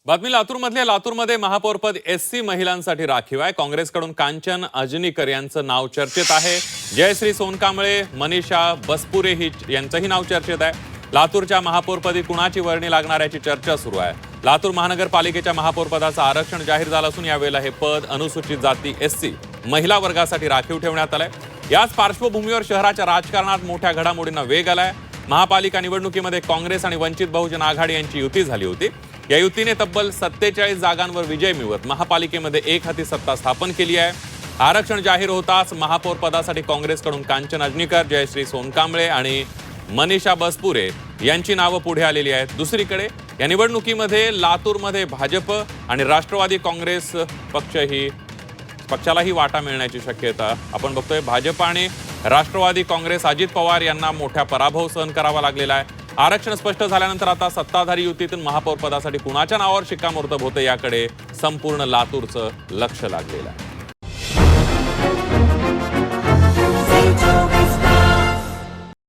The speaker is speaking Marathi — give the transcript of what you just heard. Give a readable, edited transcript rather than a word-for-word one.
बातमी लातूरमधल्या लातूरमध्ये महापौरपद एससी महिलांसाठी राखीव आहे। काँग्रेसकडून कांचन अजनीकर यांचं नाव चर्चेत आहे। जयश्री सोनकांबळे, मनीषा बसपुरे यांचंही नाव चर्चेत आहे। लातूरच्या महापौरपदी कुणाची वर्णी लागणार याची चर्चा सुरू आहे। लातूर महानगरपालिकेच्या महापौरपदाचं आरक्षण जाहीर झालं असून यावेळेला हे पद अनुसूचित जाती एससी महिला वर्गासाठी राखीव ठेवण्यात आलंय। याच पार्श्वभूमीवर शहराच्या राजकारणात मोठ्या घडामोडींना वेग आलाय। महापालिका निवडणुकीमध्ये काँग्रेस आणि वंचित बहुजन आघाडी यांची युती झाली होती। या युतीने तब्बल 47 जागांवर विजय मिळवत महापालिकेमध्ये एकहाती सत्ता स्थापन केली आहे। आरक्षण जाहीर होताच महापौर पदासाठी काँग्रेसकडून कांचन अजनीकर, जयश्री सोनकांबळे आणि मनीषा बसपुरे यांची नावं पुढे आलेली आहेत। दुसरीकडे या निवडणुकीमध्ये लातूरमध्ये भाजप आणि राष्ट्रवादी काँग्रेस पक्षालाही वाटा मिळण्याची शक्यता आपण बघतोय। भाजप आणि राष्ट्रवादी काँग्रेस अजित पवार यांना मोठा पराभव सहन करावा लागलेला आहे। आरक्षण स्पष्ट झाल्यानंतर आता सत्ताधारी युतीतून महापौर पदासाठी कुणाच्या नावावर शिक्कामोर्तब होतं याकडे संपूर्ण लातूरचं लक्ष लागलेलं आहे।